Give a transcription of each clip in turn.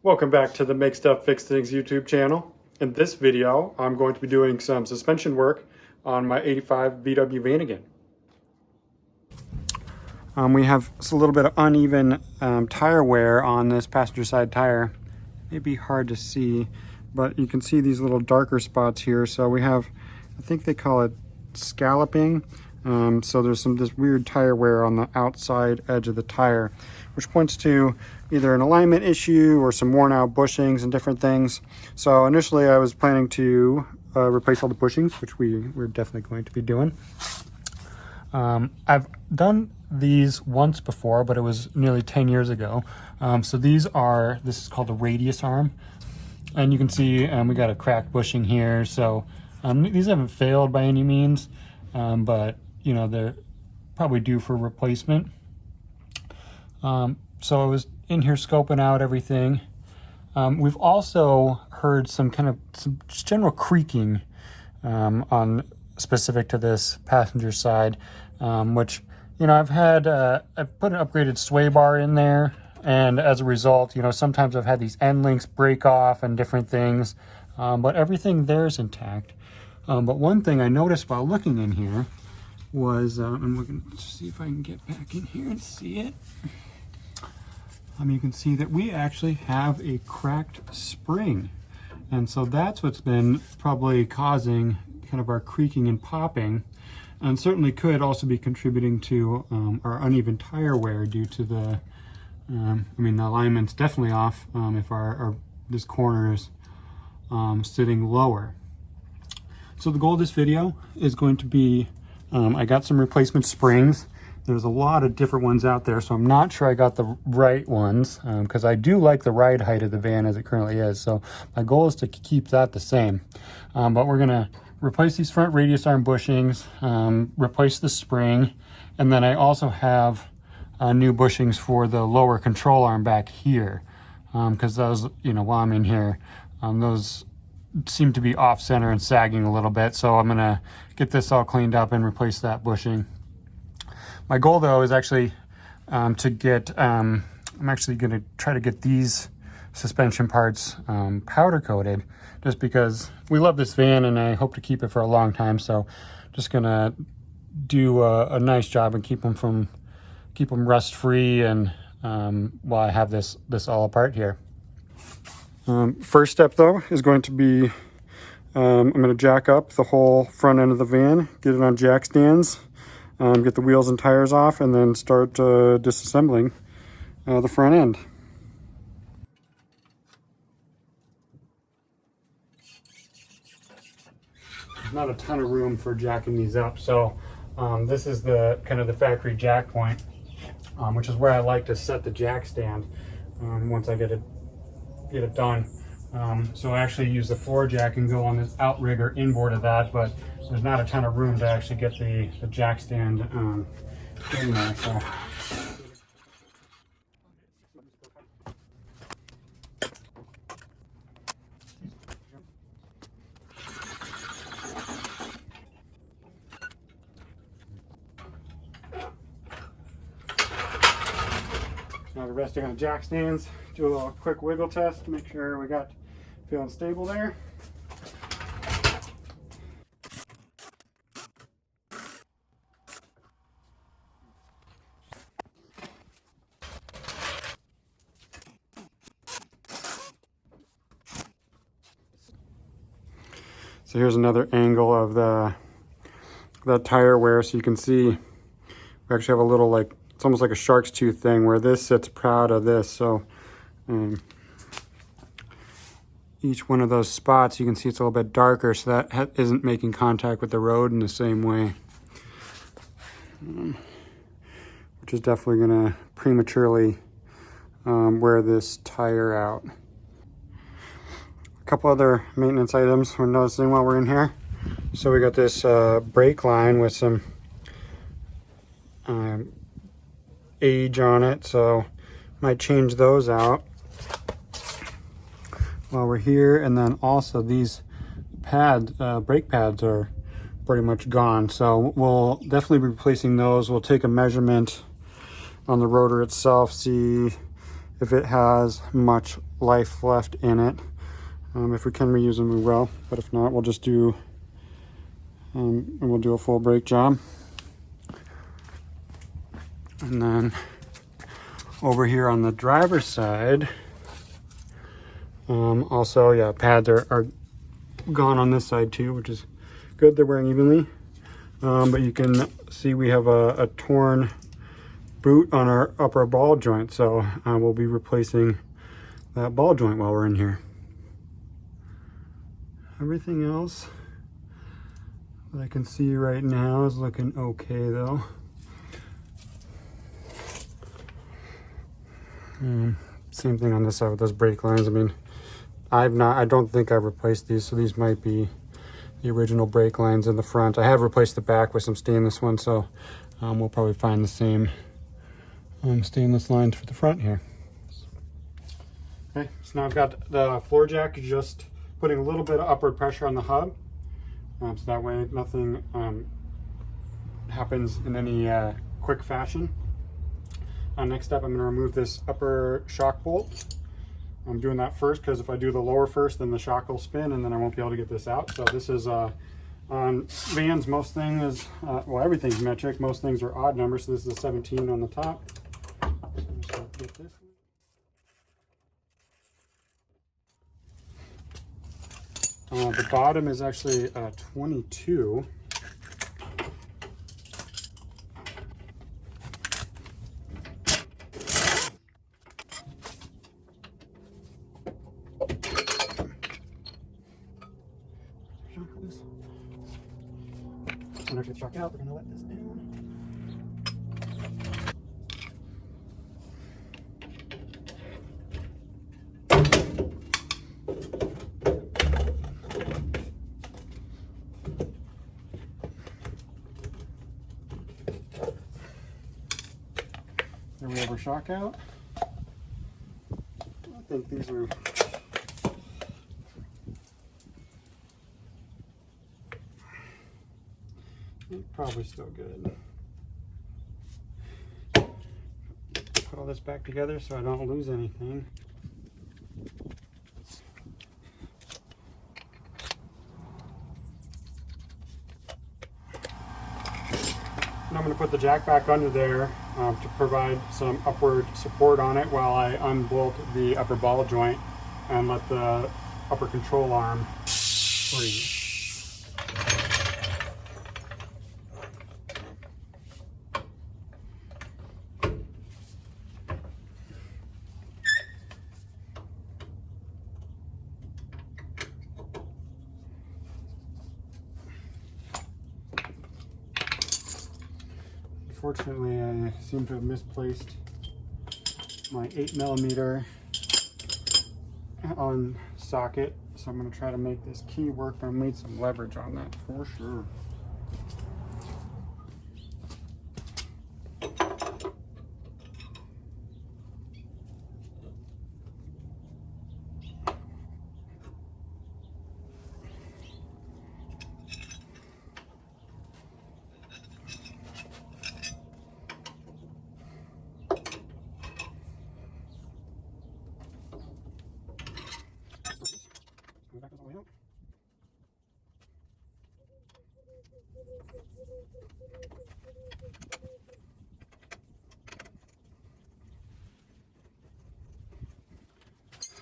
Welcome back to the Make Stuff Fix Things YouTube channel. In this video, I'm going to be doing some suspension work on my 85 VW Vanagon. We have a little bit of uneven tire wear on this passenger side tire. It may be hard to see, but you can see these little darker spots here. So we have, I think they call it scalloping. So there's this weird tire wear on the outside edge of the tire, which points to either an alignment issue or some worn out bushings and different things. So initially I was planning to replace all the bushings, which we're definitely going to be doing. I've done these once before, but it was nearly 10 years ago. So this is called the radius arm. And you can see we got a cracked bushing here. So these haven't failed by any means, but you know, they're probably due for replacement. So I was in here scoping out everything. We've also heard some just general creaking specific to this passenger side, which, you know, I've put an upgraded sway bar in there, and as a result, you know, sometimes I've had these end links break off and different things, but everything there is intact. But one thing I noticed while looking in here was, and we're going to see if I can get back in here and see it. You can see that we actually have a cracked spring. And so that's what's been probably causing kind of our creaking and popping, and certainly could also be contributing to our uneven tire wear due to the, the alignment's definitely off if this corner is sitting lower. So the goal of this video is going to be, I got some replacement springs. There's a lot of different ones out there, so I'm not sure I got the right ones, because I do like the ride height of the van as it currently is. So my goal is to keep that the same. But we're gonna replace these front radius arm bushings, replace the spring, and then I also have new bushings for the lower control arm back here, because those, you know, while I'm in here, those seem to be off center and sagging a little bit. So I'm gonna get this all cleaned up and replace that bushing. My goal, though, is actually to get, I'm actually going to try to get these suspension parts powder coated, just because we love this van and I hope to keep it for a long time. So just going to do a nice job and keep them rust free, and while I have this all apart here. First step, though, is going to be I'm going to jack up the whole front end of the van, get it on jack stands. Get the wheels and tires off, and then start disassembling the front end. There's not a ton of room for jacking these up, so this is the the factory jack point, which is where I like to set the jack stand once I get it done. So I actually use the floor jack and go on this outrigger inboard of that, but there's not a ton of room to actually get the jack stand in there. So. Now we're resting on the jack stands. Do a little quick wiggle test to make sure we got feeling stable there. So here's another angle of the tire wear, so you can see we actually have a little, like, it's almost like a shark's tooth thing where this sits proud of this. So each one of those spots, you can see it's a little bit darker, so that isn't making contact with the road in the same way, which is definitely going to prematurely wear this tire out. A couple other maintenance items we're noticing while we're in here. So we got this brake line with some age on it, so might change those out while we're here. And then also these brake pads are pretty much gone, so we'll definitely be replacing those. We'll take a measurement on the rotor itself, see if it has much life left in it. If we can reuse them, we will, but if not, we'll just do we'll do a full brake job. And then over here on the driver's side, also, yeah, pads are gone on this side too, which is good. They're wearing evenly. But you can see we have a torn boot on our upper ball joint, so we'll be replacing that ball joint while we're in here. Everything else that I can see right now is looking okay though. Same thing on this side with those brake lines. I mean, I don't think I've replaced these, so these might be the original brake lines in the front. I have replaced the back with some stainless ones, so we'll probably find the same stainless lines for the front here. Okay, so now I've got the floor jack just putting a little bit of upward pressure on the hub, so that way nothing happens in any quick fashion. Next up, I'm going to remove this upper shock bolt. I'm doing that first because if I do the lower first, then the shock will spin and then I won't be able to get this out. So this is on vans, most things, well, everything's metric. Most things are odd numbers, so this is a 17 on the top. So get this. The bottom is actually 22. When I get the shock out, we're going to let this down. There we have our shock out. I think these are probably still good. Put all this back together so I don't lose anything. And I'm going to put the jack back under there to provide some upward support on it while I unbolt the upper ball joint and let the upper control arm free. Unfortunately, I seem to have misplaced my 8mm on socket, so I'm going to try to make this key work, but I made some leverage on that for sure. Back all the way out.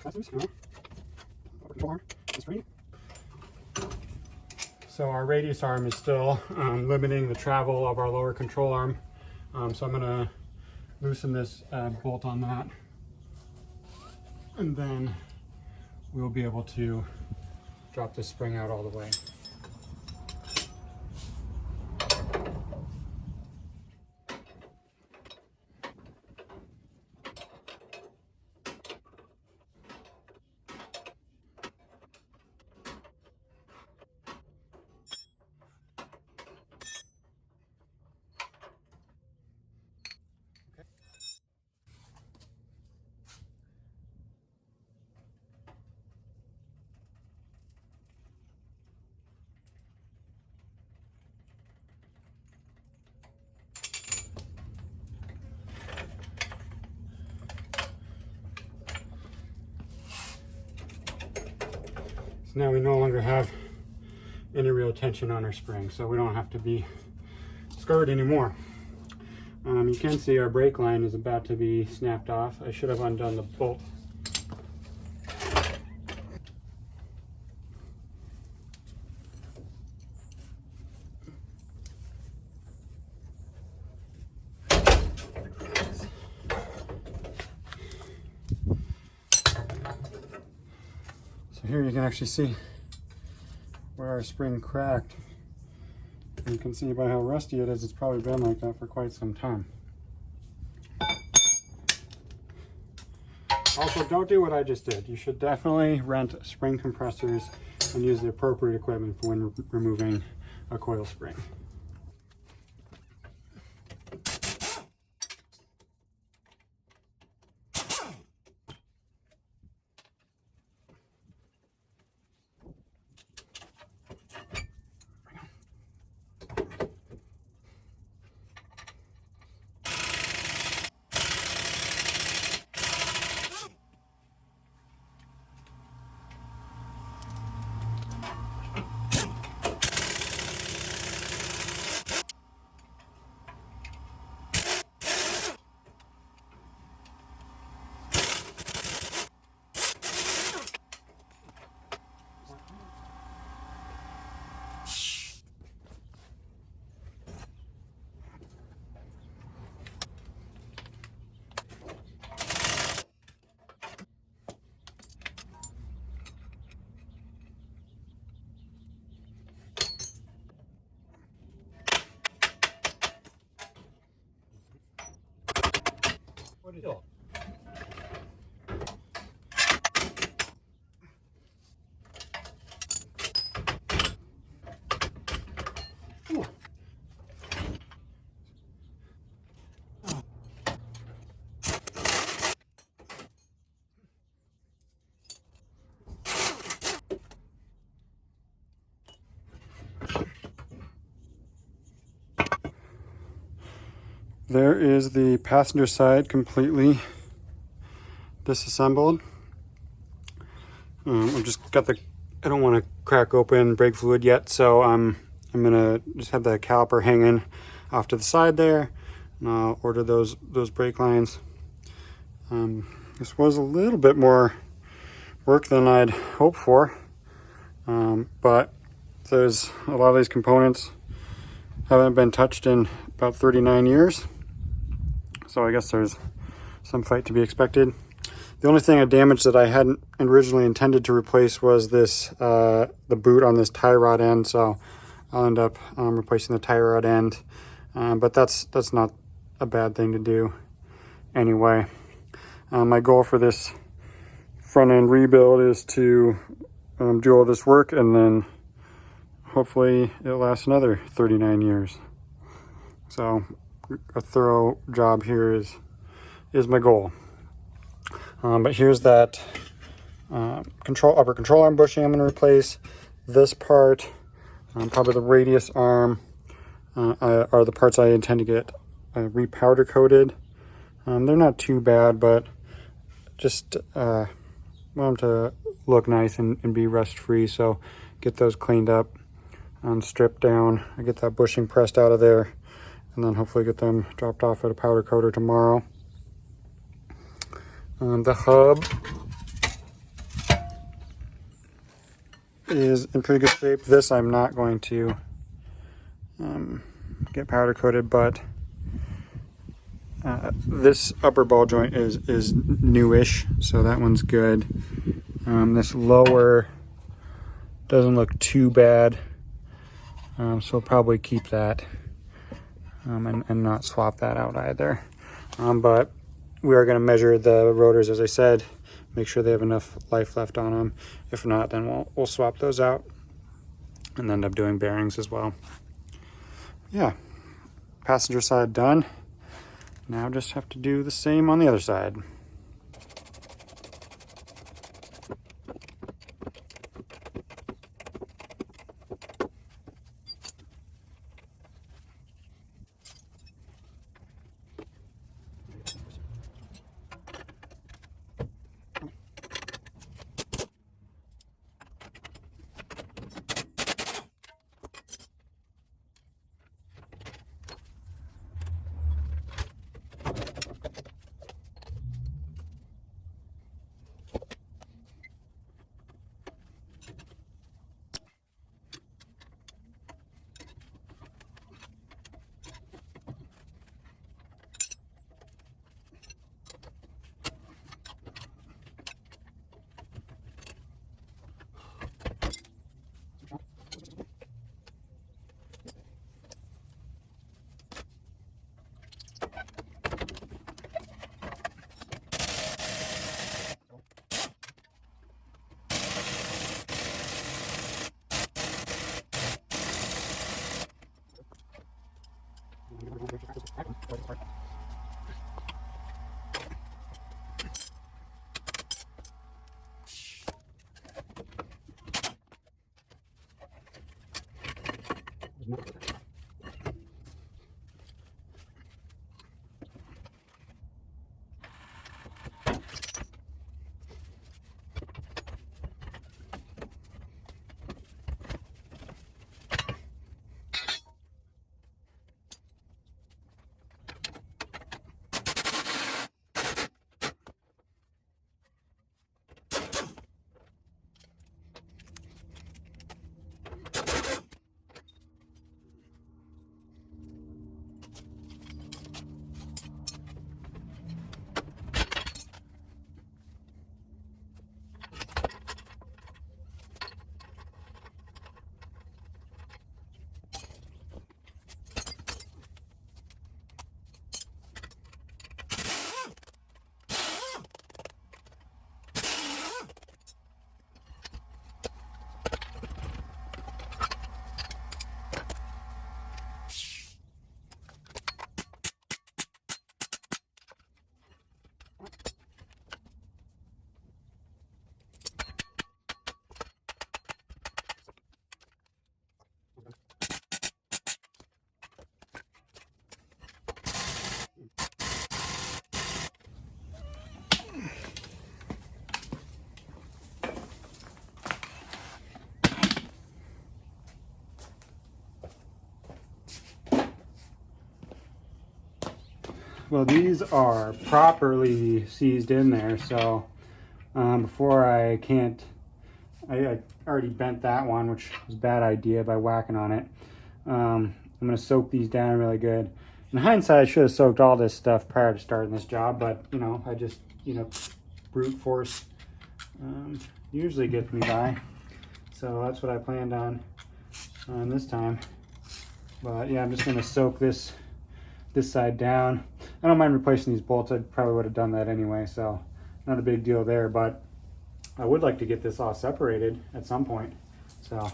That's loose now. Upper control arm is free. So our radius arm is still limiting the travel of our lower control arm. So I'm going to loosen this bolt on that, and then we'll be able to drop this spring out all the way. So now we no longer have any real tension on our spring, so we don't have to be scarred anymore. You can see our brake line is about to be snapped off. I should have undone the bolt. So here you can actually see where our spring cracked. And you can see by how rusty it is, it's probably been like that for quite some time. Also, don't do what I just did. You should definitely rent spring compressors and use the appropriate equipment for when removing a coil spring. What is it? There is the passenger side completely disassembled. I've just got I don't want to crack open brake fluid yet, so I'm gonna just have the caliper hanging off to the side there, and I'll order those brake lines. This was a little bit more work than I'd hoped for, but there's a lot of these components haven't been touched in about 39 years. So I guess there's some fight to be expected. The only thing I damaged that I hadn't originally intended to replace was this, the boot on this tie rod end. So I'll end up replacing the tie rod end. But that's not a bad thing to do anyway. My goal for this front end rebuild is to do all this work, and then hopefully it lasts another 39 years. So a thorough job here is my goal. But here's that upper control arm bushing I'm going to replace. This part, probably the radius arm, are the parts I intend to get repowder coated. They're not too bad, but just want them to look nice and be rust free. So get those cleaned up and stripped down. I get that bushing pressed out of there, and then hopefully get them dropped off at a powder coater tomorrow. The hub is in pretty good shape. This I'm not going to get powder coated, but this upper ball joint is newish, so that one's good. This lower doesn't look too bad, so I'll probably keep that and not swap that out either. But we are going to measure the rotors, as I said, make sure they have enough life left on them. If not, then we'll swap those out and end up doing bearings as well. Yeah, passenger side done. Now just have to do the same on the other side. Well, these are properly seized in there, so before I already bent that one, which was a bad idea by whacking on it. I'm going to soak these down really good. In hindsight, I should have soaked all this stuff prior to starting this job, but, you know, I just, you know, brute force usually gets me by. So that's what I planned on this time. But yeah, I'm just going to soak this side down. I don't mind replacing these bolts. I probably would have done that anyway, so not a big deal there, but I would like to get this all separated at some point. So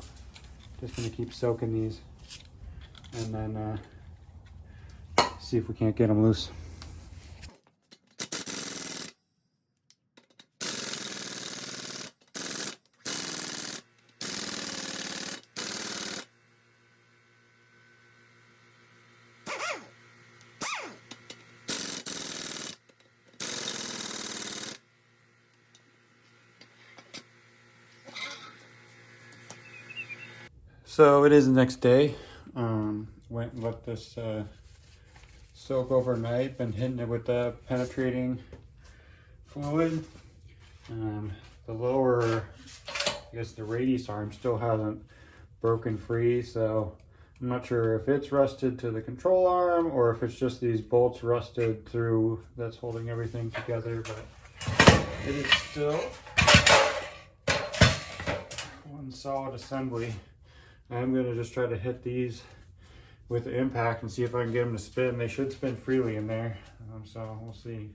just gonna keep soaking these and then see if we can't get them loose. So it is the next day. Went and let this soak overnight. Been hitting it with the penetrating fluid. The lower, I guess the radius arm still hasn't broken free, so I'm not sure if it's rusted to the control arm or if it's just these bolts rusted through that's holding everything together, but it is still one solid assembly. I'm going to just try to hit these with the impact and see if I can get them to spin. They should spin freely in there, so we'll see.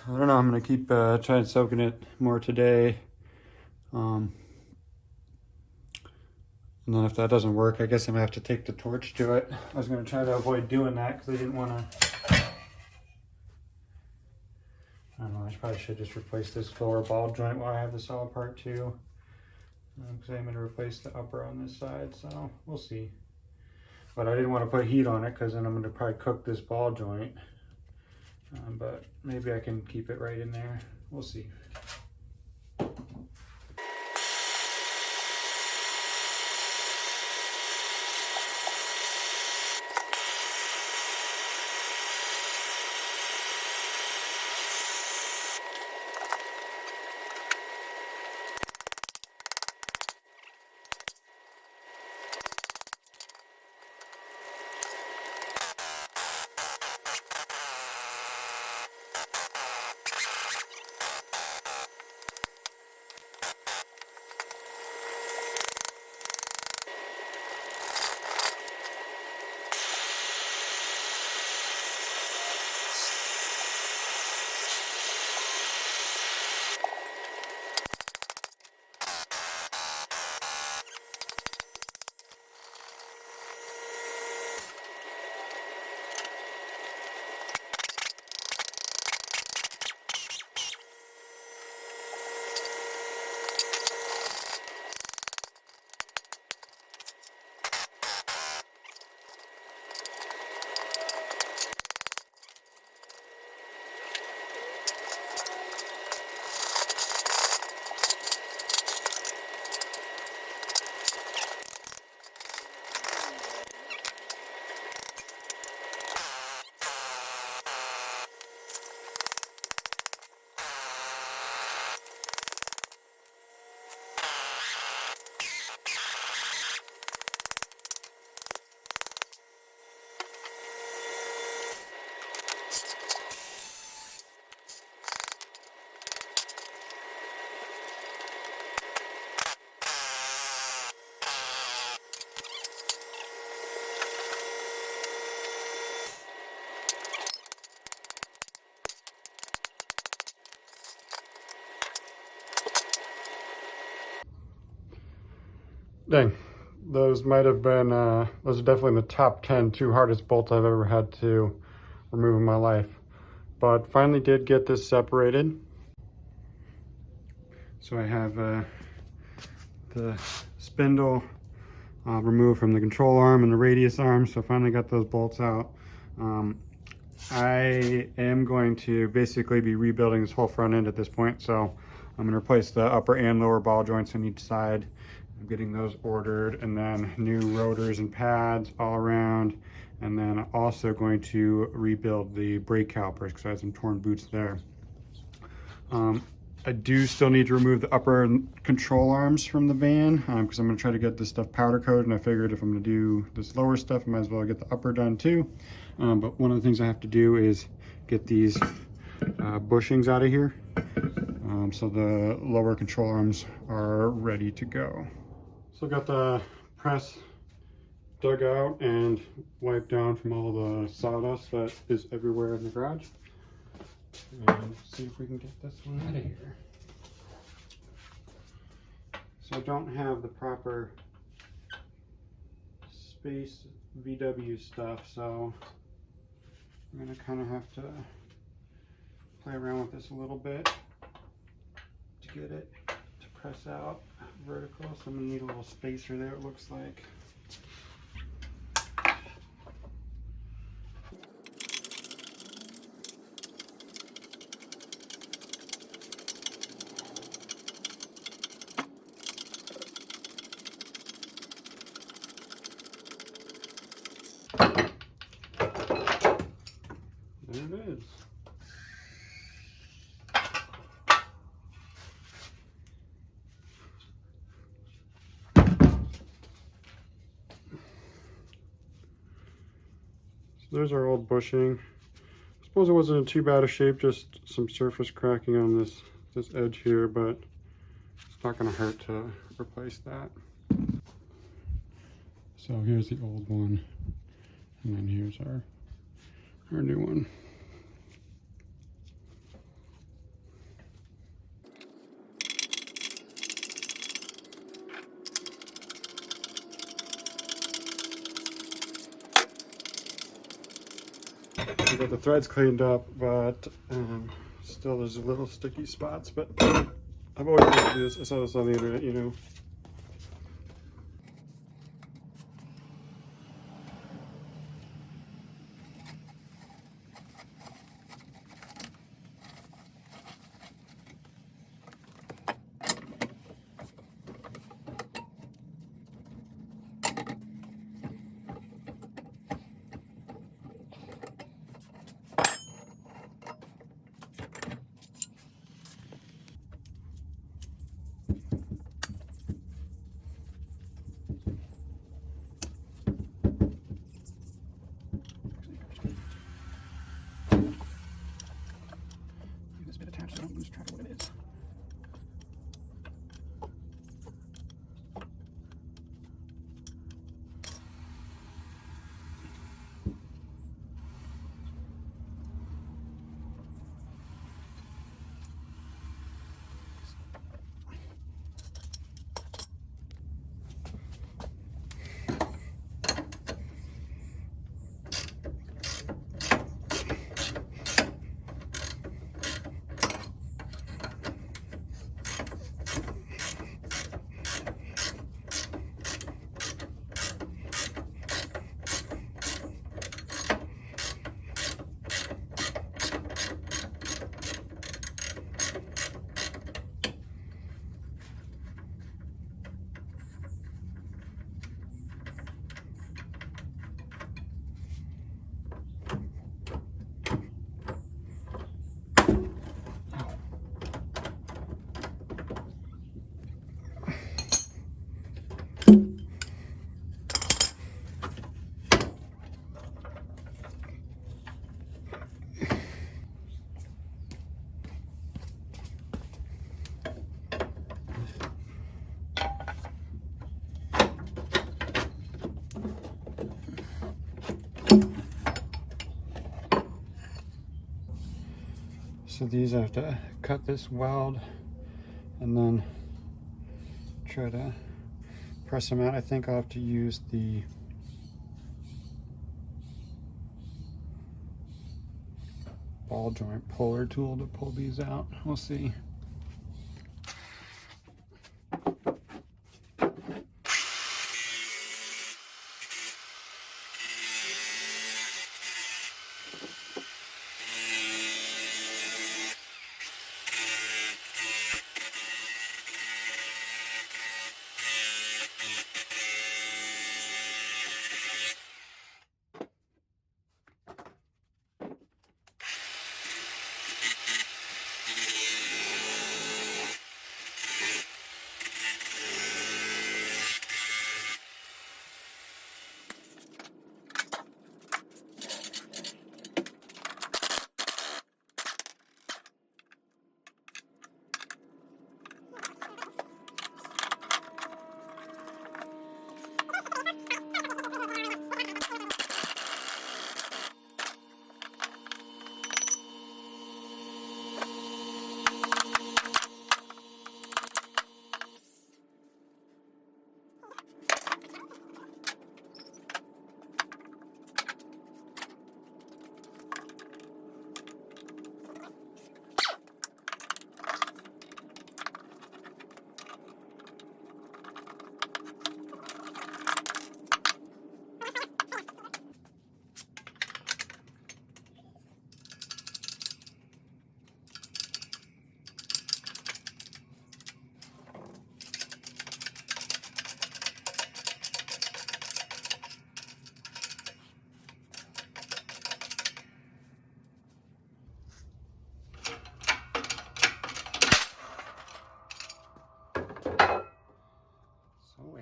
I don't know, I'm going to keep trying soaking it more today. And then if that doesn't work, I guess I'm going to have to take the torch to it. I was going to try to avoid doing that because I didn't want to... I don't know, I probably should just replace this lower ball joint while I have the solid part too. Because I'm going to replace the upper on this side, so we'll see. But I didn't want to put heat on it because then I'm going to probably cook this ball joint. But maybe I can keep it right in there. We'll see. Dang, those might have been, those are definitely in the top 10 two hardest bolts I've ever had to remove in my life. But finally did get this separated. So I have the spindle removed from the control arm and the radius arm, so finally got those bolts out. I am going to basically be rebuilding this whole front end at this point, so I'm going to replace the upper and lower ball joints on each side. I'm getting those ordered, and then new rotors and pads all around, and then also going to rebuild the brake calipers because I had some torn boots there. I do still need to remove the upper control arms from the van because I'm going to try to get this stuff powder coated, and I figured if I'm going to do this lower stuff, I might as well get the upper done too. But one of the things I have to do is get these bushings out of here so the lower control arms are ready to go. So got the press dug out and wiped down from all the sawdust that is everywhere in the garage. And see if we can get this one out of here. So I don't have the proper space VW stuff, so I'm gonna kind of have to play around with this a little bit to get it to press out vertical. So I'm gonna need a little spacer there, it looks like. There it is. So there's our old bushing. I suppose it wasn't in too bad a shape, just some surface cracking on this edge here, but it's not going to hurt to replace that. So here's the old one, and then here's our new one. We got the threads cleaned up, but still there's a little sticky spots, but I've always wanted to do this. I saw this on the internet, you know. This bit attached, so I don't lose track of what it is. So these I have to cut this weld and then try to press them out. I think I'll have to use the ball joint puller tool to pull these out. We'll see.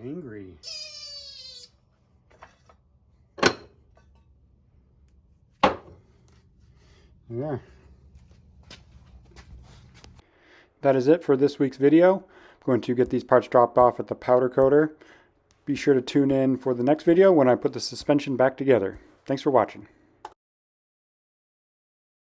Angry. Yeah. That is it for this week's video. I'm going to get these parts dropped off at the powder coater. Be sure to tune in for the next video when I put the suspension back together. Thanks for watching.